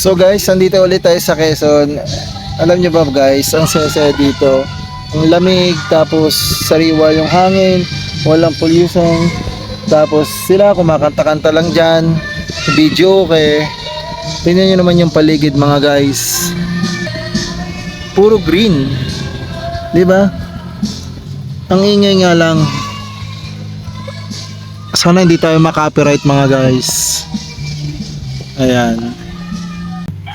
So guys, nandito ulit tayo sa Quezon. Alam nyo ba guys, ang saya dito. Ang lamig, tapos sariwa yung hangin, walang pollution. Tapos sila kumakanta-kanta lang dyan, video okay. Tingnan nyo naman yung paligid mga guys. Puro green. Di ba? Ang ingay nga lang. Sana hindi tayo makopyright mga guys. Ayan.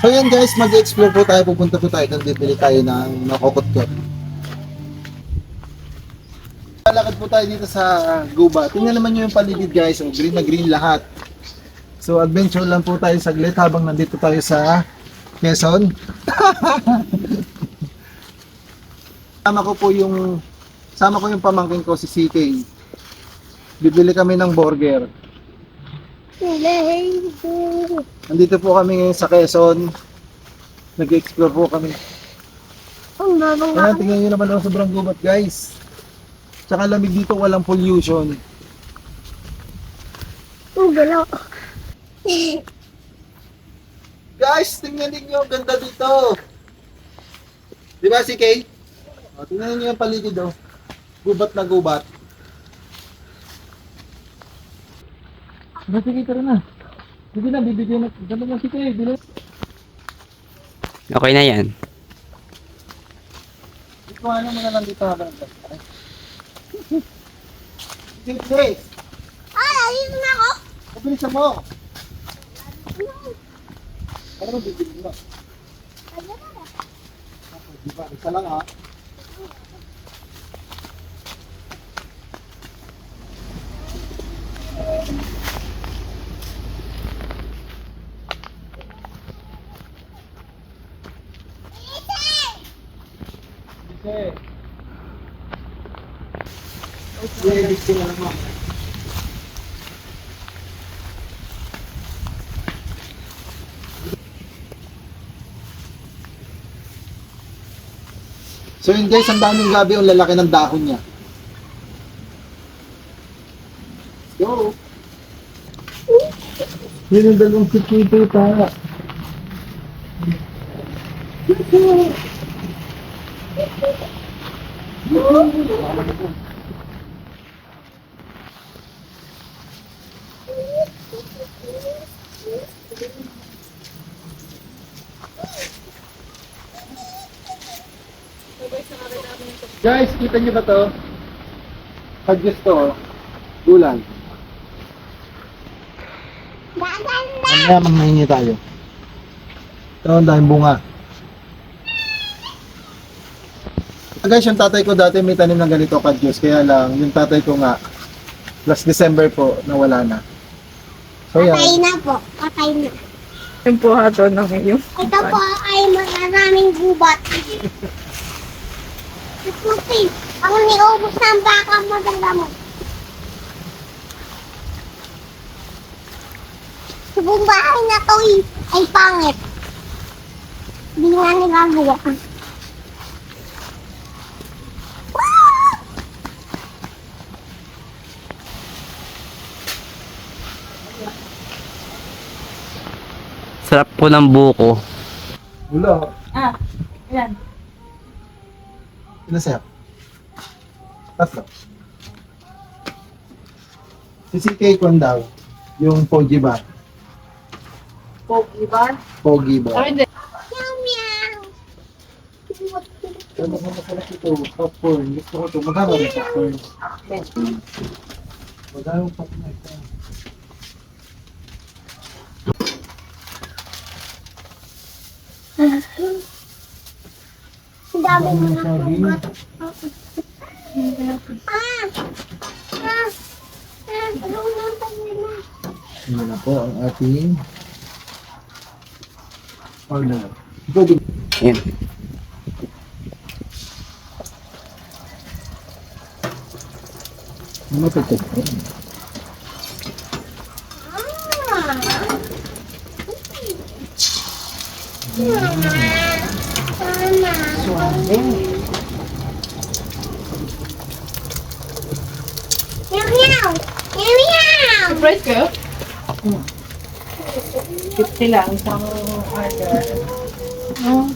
So yan guys, mag-explore po tayo, pupunta po tayo doon, bibili tayo ng nakokot-kot. Lalakad po tayo dito sa gubat. Tingnan naman nyo yung paligid guys, so, green na green lahat. So adventure lang po tayo saglit habang nandito tayo sa Quezon. Sama ko yung pamangkin ko si CK. Bibili kami ng burger. Nandito po kami ngayon sa Quezon. Nag-explore po kami. Ayan, tingnan nyo naman ang sobrang gubat guys. Tsaka lamig dito, walang pollution. Guys, tingnan ninyo, ganda dito. Di ba si Kay? O, tingnan niyo yung paligid oh. Gubat na gubat. Sige, tara na. Sige na, bibigyan na. Ganda na si Kay, bilis. Okay na yan. Ikuha mo na lang dito habang nagtatay. Sige, ayun na ako. mabilisan mo. Para mo bibigyan mo. Di ba, isa lang ha. So yun guys, ang daming gabi ang lalaki ng dahon niya. Go! Yun ang dalawang sikito ta. Guys, kita niyo ba to? Pag gusto, gulang. Mamaya manghingi tayo. Ito ang daming bunga. Guys, yung tatay ko dati may tanim ng ganito kadyos. Kaya lang, yung tatay ko nga, last December po, nawala na. So yan. Patay na po. Patay na. Yung puhato ng iyong. Ito po ay maraming gubat. Puti. Ang niubos ng baka maganda mo. Subong bahay na to ay pangit. Hindi nga nagagawa. Sarap po ng buko. Wala. Ayan. Ilan sa'yo? Tatlo. Si Kwan daw, yung Pogi Bar. Pogi bar. Pogi Bar. Ay, hindi. Meow meow. Ano ba masarap ito? Popcorn. Gusto ko ito. Magkano rin popcorn? Magkano popcorn ito? Ang dami mo na Sabi, gubat. Ano na na? yun na po ang ating order. Ito din. Ayan. Ano ito? Meow meow. Meow meow. Surprise kayo? 50 lang, isang order. Ah,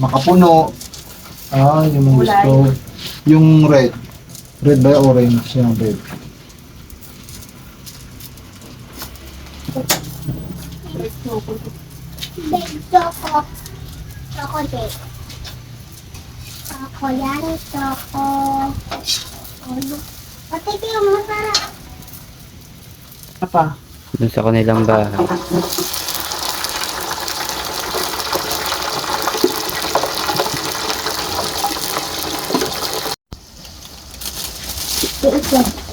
Makapuno. Ah, yung mga Kulay. gusto. Yung red. Red by orange. Yung red. big choco. Chocolate. Choco yan, choco. Pati yung masarap. Apa? Dun sa kanilang bahay.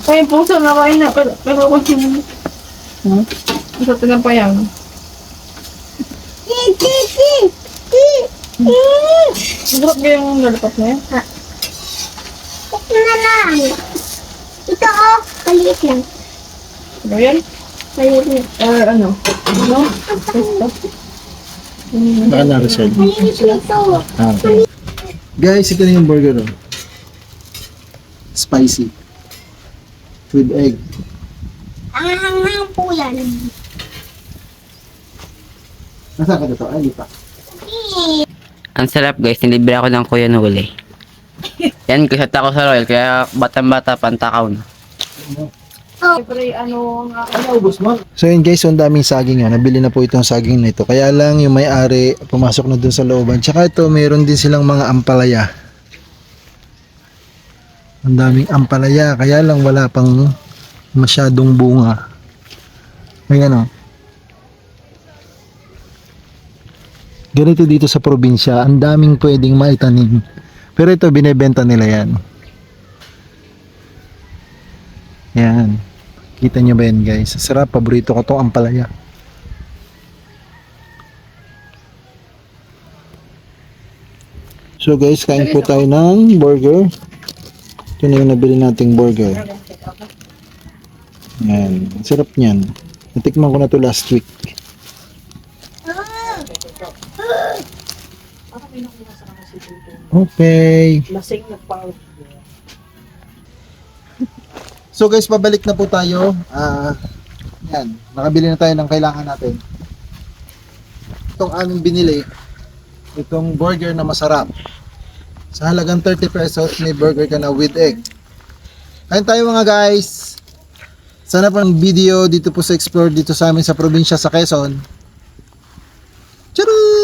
Kaya yung puso na kain na, pero ako yung... Ito tinampayang. Masarap ba yung lalapat na yan? Ito na lang. Ito oh, maliit lang. Ano yan? Maliit lang. Ano? Ano? Ito? Baka na-reserve. Maliit nito. Ah, okay. Guys, ito na yung burger. Oh. Spicy. With egg. Ang hanghang po yan. Nasaan ka dito? Ay, di pa. Ang sarap guys, nilibre ako ng kuya Nuli. Yan, kasat ako sa Royal, kaya batang-bata pantakaw na. Siyempre, ano nga. Naubos mo? So yun guys, so ang daming saging nga. Nabili na po itong saging na ito. Kaya lang yung may-ari pumasok na dun sa looban. Tsaka ito, mayroon din silang mga ampalaya. Ang daming ampalaya. Kaya lang wala pang masyadong bunga. Ayan o. Ganito dito sa probinsya. Ang daming pwedeng maitanim. Pero ito, binebenta nila yan. Yan. Kita nyo ba yan guys? Sarap, paborito ko itong ampalaya. So guys, kain po tayo ng burger. Ito na yung nabili nating burger. Yan. Ang sarap niyan. Natikman ko na to last week. Okay. Lasing na pang. So guys, pabalik na po tayo. Yan, nakabili na tayo ng kailangan natin. Itong aming binili, itong burger na masarap. Sa halagang 30 pesos, may burger ka na with egg. Kain tayo mga guys. Sana po ang video dito po sa Explore dito sa amin sa probinsya sa Quezon. Charot!